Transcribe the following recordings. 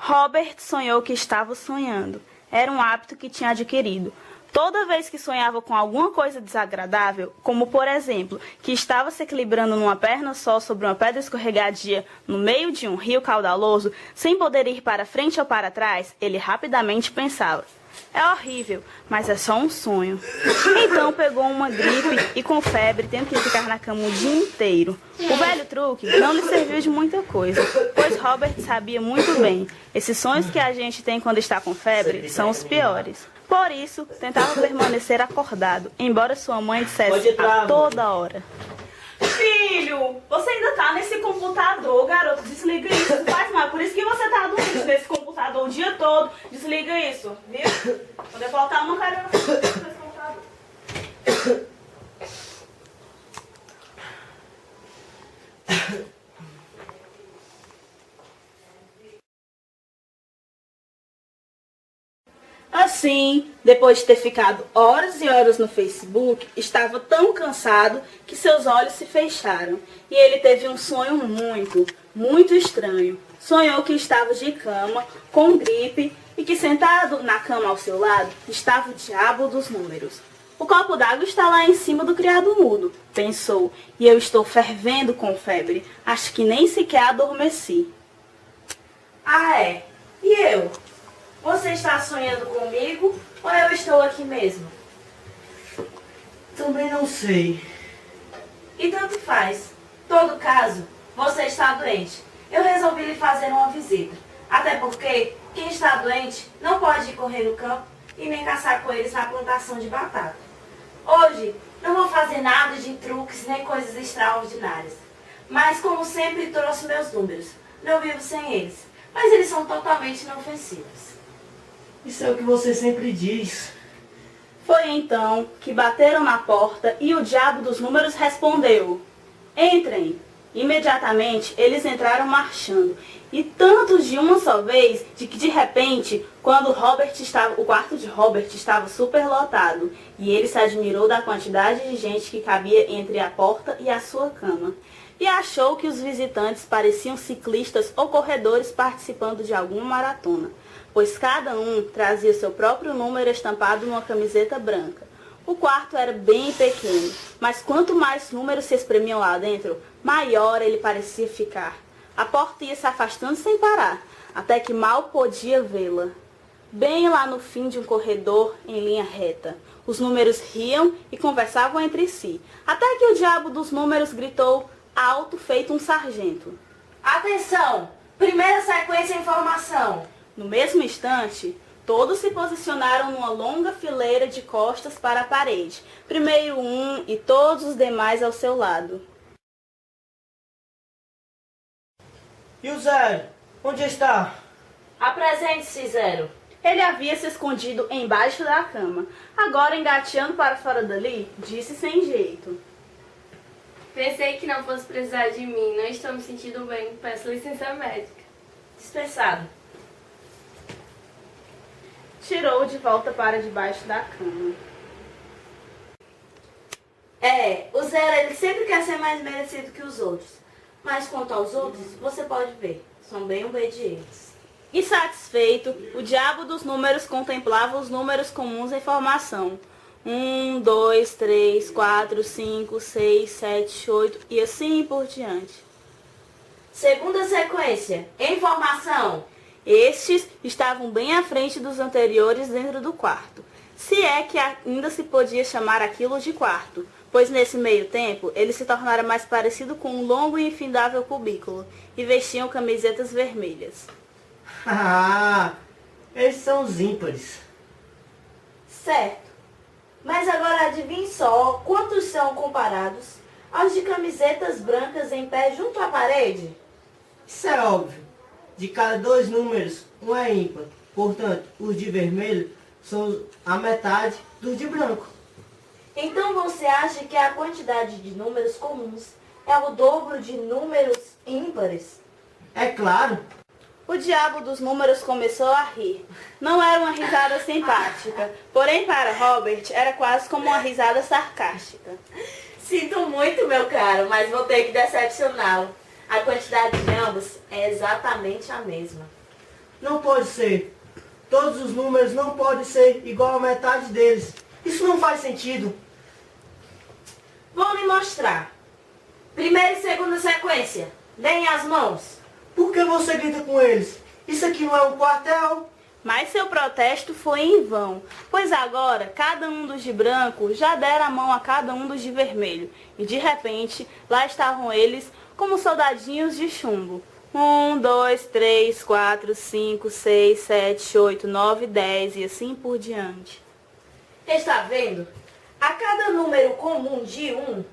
Robert sonhou que estava sonhando. Era um hábito que tinha adquirido. Toda vez que sonhava com alguma coisa desagradável, como por exemplo, que estava se equilibrando numa perna só sobre uma pedra escorregadia no meio de um rio caudaloso, sem poder ir para frente ou para trás, ele rapidamente pensava: é horrível, mas é só um sonho. Então pegou uma gripe e com febre tendo que ficar na cama o dia inteiro. O velho truque não lhe serviu de muita coisa, pois Robert sabia muito bem, esses sonhos que a gente tem quando está com febre são os piores. Por isso, tentava permanecer acordado, embora sua mãe dissesse a toda hora: filho, você ainda tá nesse computador, garoto, desliga isso, não faz mal. Por isso que você tá dormindo nesse computador o dia todo. Desliga isso, viu? Quando eu faltar uma cara nesse computador. Assim, depois de ter ficado horas e horas no Facebook, estava tão cansado que seus olhos se fecharam. E ele teve um sonho muito estranho. Sonhou que estava de cama, com gripe, e que sentado na cama ao seu lado estava o diabo dos números. O copo d'água está lá em cima do criado mudo, pensou, e eu estou fervendo com febre. Acho que nem sequer adormeci. Ah, é? E eu? Você está sonhando comigo ou eu estou aqui mesmo? Também não sei. E tanto faz. Todo caso, você está doente. Eu resolvi lhe fazer uma visita. Até porque quem está doente não pode ir correr no campo e nem caçar coelhos na plantação de batata. Hoje não vou fazer nada de truques nem coisas extraordinárias. Mas como sempre trouxe meus números. Não vivo sem eles. Mas eles são totalmente inofensivos. Isso é o que você sempre diz. Foi então que bateram na porta e o diabo dos números respondeu: entrem. Imediatamente eles entraram marchando, e tantos de uma só vez, de que de repente, quando o quarto de Robert estava superlotado, e ele se admirou da quantidade de gente que cabia entre a porta e a sua cama, e achou que os visitantes pareciam ciclistas ou corredores participando de alguma maratona, pois cada um trazia seu próprio número estampado numa camiseta branca. O quarto era bem pequeno, mas quanto mais números se espremiam lá dentro, maior ele parecia ficar. A porta ia se afastando sem parar, até que mal podia vê-la. Bem lá no fim de um corredor em linha reta, os números riam e conversavam entre si, até que o diabo dos números gritou alto feito um sargento: atenção! Primeira sequência em formação! No mesmo instante, todos se posicionaram numa longa fileira de costas para a parede. Primeiro um e todos os demais ao seu lado. E o Zero? Onde está? Apresente-se, Zero. Ele havia se escondido embaixo da cama. Agora, engateando para fora dali, disse sem jeito: pensei que não fosse precisar de mim. Não estou me sentindo bem. Peço licença médica. Dispensado. Tirou de volta para debaixo da cama. O Zero, ele sempre quer ser mais merecido que os outros. Mas quanto aos outros, você pode ver, são bem obedientes. E satisfeito, o diabo dos números contemplava os números comuns em formação. 1, 2, 3, 4, 5, 6, 7, 8 e assim por diante. Segunda sequência, em formação. Estes estavam bem à frente dos anteriores dentro do quarto, se é que ainda se podia chamar aquilo de quarto, pois nesse meio tempo ele se tornara mais parecido com um longo e infindável cubículo, e vestiam camisetas vermelhas. Ah, esses são os ímpares. Certo, mas agora adivinhe só quantos são comparados aos de camisetas brancas em pé junto à parede? Isso é óbvio. De cada 2 números, um é ímpar. Portanto, os de vermelho são a metade dos de branco. Então você acha que a quantidade de números comuns é o dobro de números ímpares? É claro. O diabo dos números começou a rir. Não era uma risada simpática, porém para Robert era quase como uma risada sarcástica. Sinto muito, meu caro, mas vou ter que decepcioná-lo. A quantidade de ambos é exatamente a mesma. Não pode ser. Todos os números não podem ser igual a metade deles. Isso não faz sentido. Vou lhe mostrar. Primeira e segunda sequência. Deem as mãos. Por que você grita com eles? Isso aqui não é um quartel? Mas seu protesto foi em vão, pois agora cada um dos de branco já dera a mão a cada um dos de vermelho, e de repente lá estavam eles como soldadinhos de chumbo. 1, 2, 3, 4, 5, 6, 7, 8, 9, 10 e assim por diante. Está vendo? A cada número comum de 1,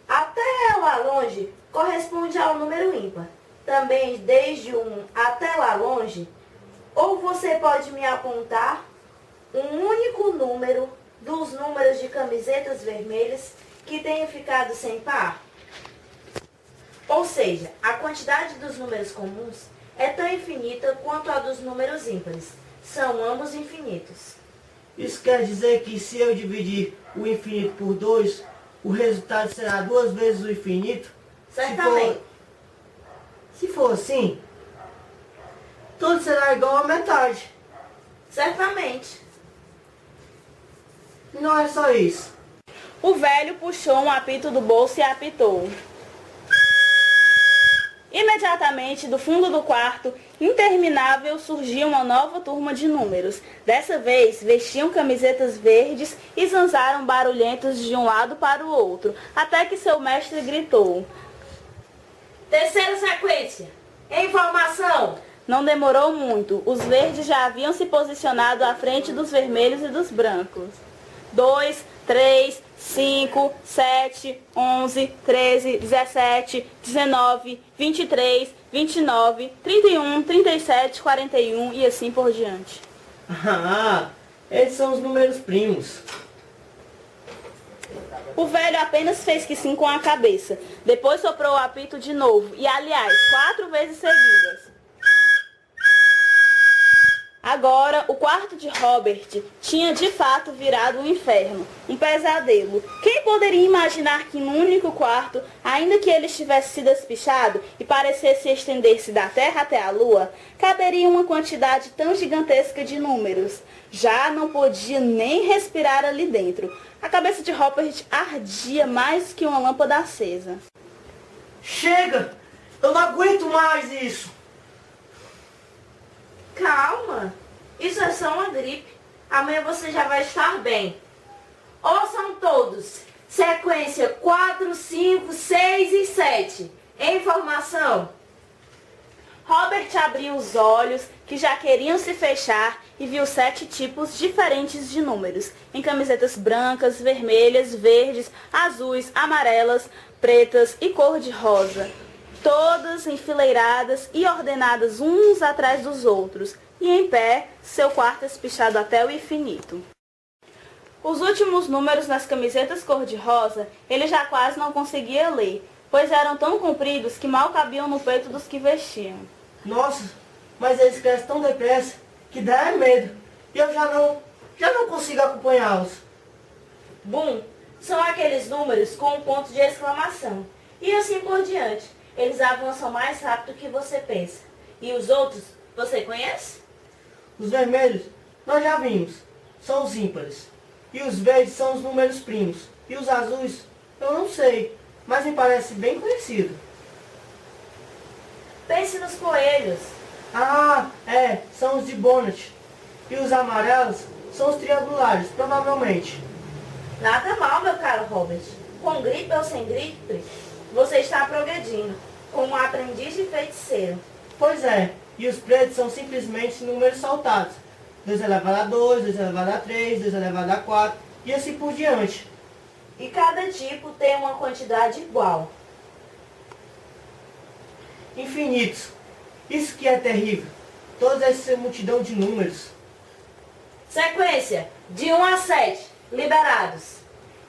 até lá longe, corresponde ao número ímpar. Também desde 1 até lá longe, ou você pode me apontar um único número dos números de camisetas vermelhas que tenha ficado sem par? Ou seja, a quantidade dos números comuns é tão infinita quanto a dos números ímpares. São ambos infinitos. Isso quer dizer que se eu dividir o infinito por 2, o resultado será 2 vezes o infinito? Certamente. Se for assim, tudo será igual à metade. Certamente. Não é só isso. O velho puxou um apito do bolso e apitou. Imediatamente, do fundo do quarto interminável, surgiu uma nova turma de números. Dessa vez, vestiam camisetas verdes e zanzaram barulhentos de um lado para o outro, até que seu mestre gritou. Terceira sequência. Informação. Não demorou muito. Os verdes já haviam se posicionado à frente dos vermelhos e dos brancos. 2, 3, 5, 7, 11, 13, 17, 19, 23, 29, 31, 37, 41 e assim por diante. Ah, esses são os números primos. O velho apenas fez que sim com a cabeça. Depois soprou o apito de novo e, aliás, 4 vezes seguidas. Agora, o quarto de Robert tinha de fato virado um inferno, um pesadelo. Quem poderia imaginar que num único quarto, ainda que ele estivesse sido espichado e parecesse estender-se da terra até a lua, caberia uma quantidade tão gigantesca de números? Já não podia nem respirar ali dentro. A cabeça de Robert ardia mais que uma lâmpada acesa. Chega! Eu não aguento mais isso! Calma. Isso é só uma gripe. Amanhã você já vai estar bem. Ouçam todos. Sequência 4, 5, 6 e 7. Informação. Robert abriu os olhos, que já queriam se fechar, e viu 7 tipos diferentes de números, em camisetas brancas, vermelhas, verdes, azuis, amarelas, pretas e cor-de-rosa, todas enfileiradas e ordenadas uns atrás dos outros, e em pé, seu quarto espichado até o infinito. Os últimos números nas camisetas cor-de-rosa ele já quase não conseguia ler, pois eram tão compridos que mal cabiam no peito dos que vestiam. Nossa, mas eles crescem tão depressa que dá medo. E eu já não consigo acompanhá-los. Bum, são aqueles números com um ponto de exclamação. E assim por diante. Eles avançam mais rápido que você pensa. E os outros, você conhece? Os vermelhos, nós já vimos, são os ímpares. E os verdes são os números primos. E os azuis, eu não sei, mas me parece bem conhecido. Pense nos coelhos. Ah, são os de Bonnet. E os amarelos são os triangulares, provavelmente. Nada mal, meu caro Robert. Com gripe ou sem gripe, você está progredindo, como um aprendiz de feiticeiro. Pois é, e os pretos são simplesmente números saltados. 2 elevado a 2, 2 elevado a 3, 2 elevado a 4, e assim por diante. E cada tipo tem uma quantidade igual. Infinitos. Isso que é terrível. Toda essa multidão de números. Sequência, de 1 a 7, liberados.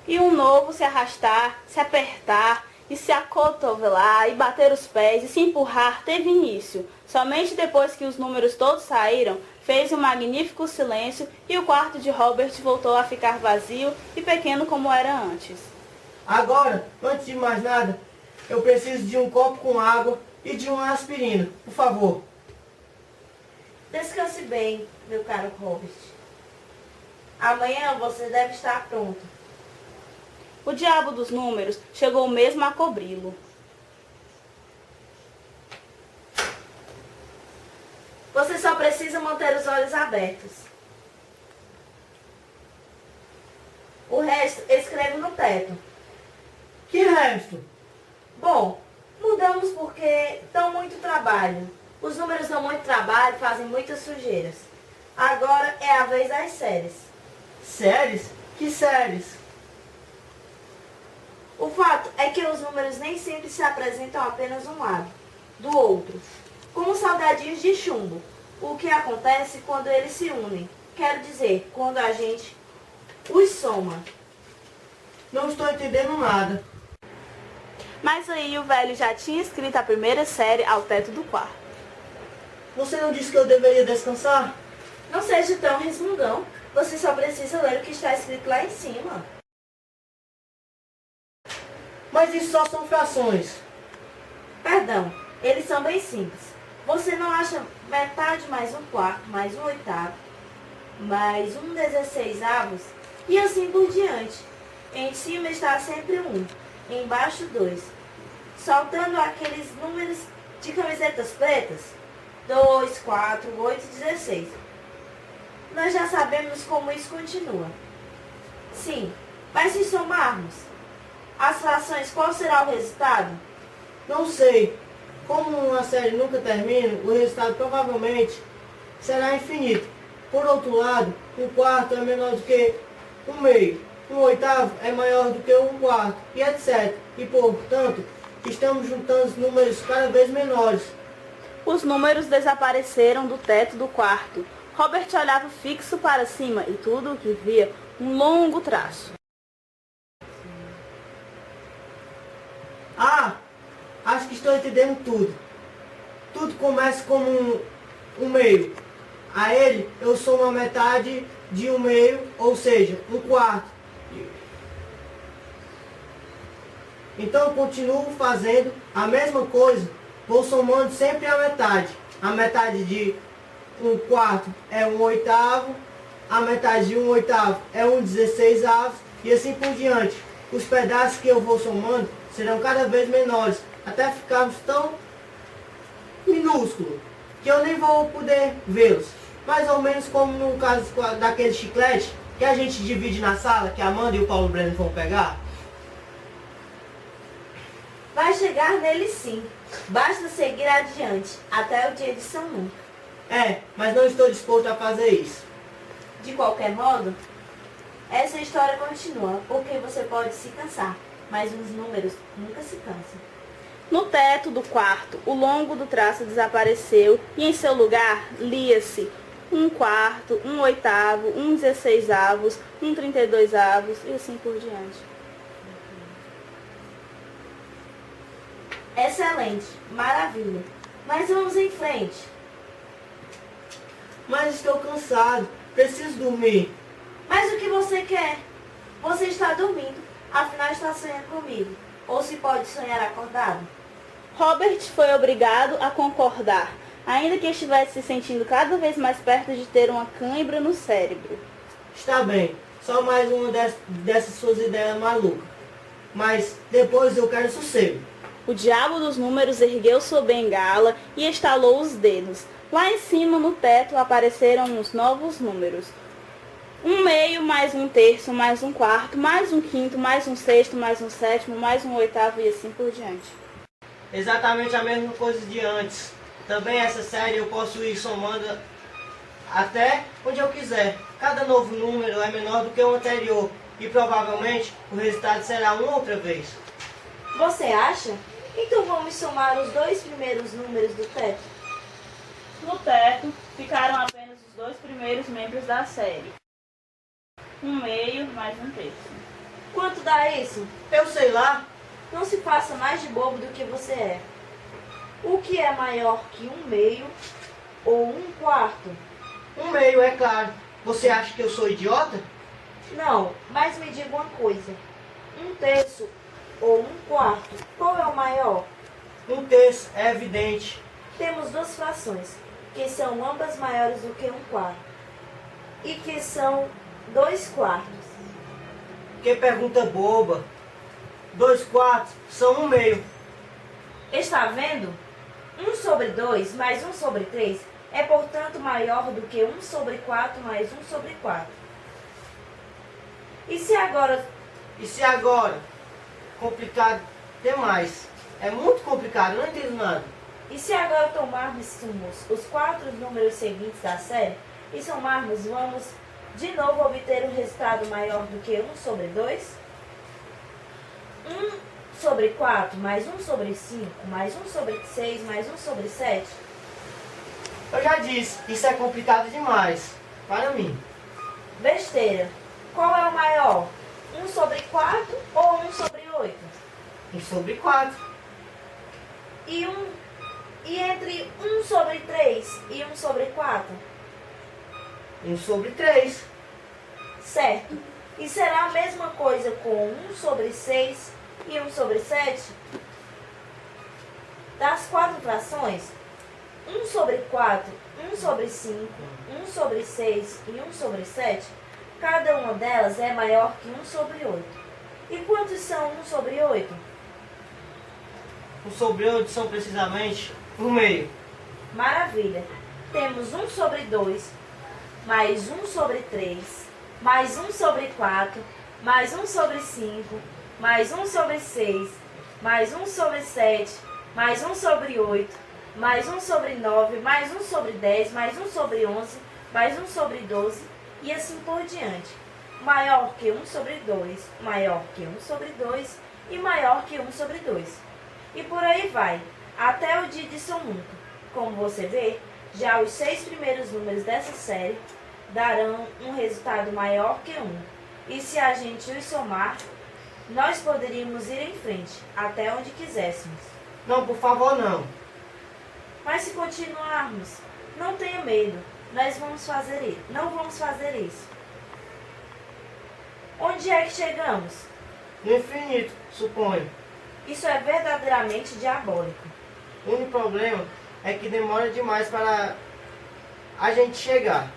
E um novo se arrastar, se apertar, e se acotovelar, e bater os pés, e se empurrar, teve início. Somente depois que os números todos saíram, fez um magnífico silêncio, e o quarto de Robert voltou a ficar vazio e pequeno como era antes. Agora, antes de mais nada, eu preciso de um copo com água e de uma aspirina, por favor. Descanse bem, meu caro Robert. Amanhã você deve estar pronto. O diabo dos números chegou mesmo a cobri-lo. Você só precisa manter os olhos abertos. O resto escrevo no teto. Que resto? Bom, mudamos porque dão muito trabalho. Os números dão muito trabalho, fazem muitas sujeiras. Agora é a vez das séries. Séries? Que séries? O fato é que os números nem sempre se apresentam apenas um lado do outro, como salgadinhos de chumbo. O que acontece quando eles se unem? Quero dizer, quando a gente os soma. Não estou entendendo nada. Mas aí o velho já tinha escrito a primeira série ao teto do quarto. Você não disse que eu deveria descansar? Não seja tão resmungão. Você só precisa ler o que está escrito lá em cima. Mas isso só são frações. Perdão, eles são bem simples. Você não acha metade mais um quarto, mais um oitavo, mais um 16avos e assim por diante. Em cima está sempre um, embaixo dois. Saltando aqueles números de camisetas pretas. 2, 4, 8, 16. Nós já sabemos como isso continua. Sim, mas se somarmos as frações, qual será o resultado? Não sei. Como uma série nunca termina, o resultado provavelmente será infinito. Por outro lado, um quarto é menor do que um meio. Um oitavo é maior do que um quarto, e etc. E, portanto, estamos juntando os números cada vez menores. Os números desapareceram do teto do quarto. Robert olhava fixo para cima e tudo o que via, um longo traço. Ah, acho que estou entendendo tudo. Tudo começa como um meio. A ele eu sou uma metade de um meio, ou seja, um quarto. Então eu continuo fazendo a mesma coisa, vou somando sempre a metade. A metade de um quarto é um oitavo, a metade de um oitavo é um 16avos e assim por diante. Os pedaços que eu vou somando serão cada vez menores, até ficarmos tão minúsculos que eu nem vou poder vê-los. Mais ou menos como no caso daquele chiclete que a gente divide na sala, que a Amanda e o Paulo Breno vão pegar. Vai chegar nele sim. Basta seguir adiante, até o dia de São Nunca. É, mas não estou disposto a fazer isso. De qualquer modo, essa história continua, porque você pode se cansar, mas os números nunca se cansam. No teto do quarto, o longo do traço desapareceu e em seu lugar lia-se um quarto, um oitavo, um 16avos, um 32avos e assim por diante. Excelente, maravilha. Mas vamos em frente. Mas estou cansado, preciso dormir. Mas o que você quer? Você está dormindo, afinal está sonhando comigo. Ou se pode sonhar acordado? Robert foi obrigado a concordar, ainda que estivesse se sentindo cada vez mais perto de ter uma cãibra no cérebro. Está bem, só mais uma dessas suas ideias malucas. Mas depois eu quero sossego. O diabo dos números ergueu sua bengala e estalou os dedos. Lá em cima, no teto, apareceram os novos números. Um meio, mais um terço, mais um quarto, mais um quinto, mais um sexto, mais um sétimo, mais um oitavo e assim por diante. Exatamente a mesma coisa de antes. Também essa série eu posso ir somando até onde eu quiser. Cada novo número é menor do que o anterior e provavelmente o resultado será uma outra vez. Você acha? Então vamos somar os dois primeiros números do teto. No teto, ficaram apenas os dois primeiros membros da série. Um meio mais um terço. Quanto dá isso? Eu sei lá. Não se faça mais de bobo do que você é. O que é maior que um meio ou um quarto? Um meio, é claro. Você acha que eu sou idiota? Não, mas me diga uma coisa. Um terço ou um quarto, qual é o maior? Um terço, é evidente. Temos duas frações. que são ambas maiores do que 1/4 e que são 2/4. Que pergunta boba. 2/4 são 1/2. Está vendo? 1/2 mais 1/3 é, portanto, maior do que 1/4 mais 1/4. E se agora? Complicado demais. É muito complicado, não entendo nada. E se agora tomarmos os 4 números seguintes da série e somarmos, vamos de novo obter um resultado maior do que 1/2? 1/4 mais 1/5 mais 1/6 mais 1/7? Eu já disse, isso é complicado demais. Para mim. Besteira. Qual é o maior? 1/4 ou 1/8? 1/4. E entre 1/3 e 1/4? 1/3. Certo. E será a mesma coisa com 1/6 e 1/7? Das 4 frações, 1/4, 1/5, 1/6 e 1/7, cada uma delas é maior que 1/8. E quantos são 1/8? 1/8 são precisamente 1/2. Maravilha. Temos 1/2, mais 1/3, mais 1/4, mais 1/5, mais 1/6, mais 1/7, mais 1/8, mais 1/9, mais 1/10, mais 1/11, mais 1/12 e assim por diante. Maior que 1/2, maior que 1/2 e maior que 1/2. E por aí vai, até o de dissoluto. Como você vê, já os 6 primeiros números dessa série darão um resultado maior que 1. E se a gente os somar, nós poderíamos ir em frente, até onde quiséssemos. Não, por favor, não. Mas se continuarmos, não tenha medo, não vamos fazer isso. Onde é que chegamos? No infinito, suponho. Isso é verdadeiramente diabólico. O único problema é que demora demais para a gente chegar.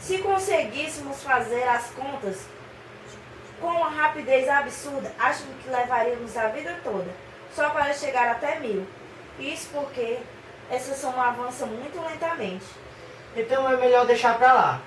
Se conseguíssemos fazer as contas com uma rapidez absurda, acho que levaríamos a vida toda, só para chegar até 1000. Isso porque essa soma avança muito lentamente. Então é melhor deixar para lá.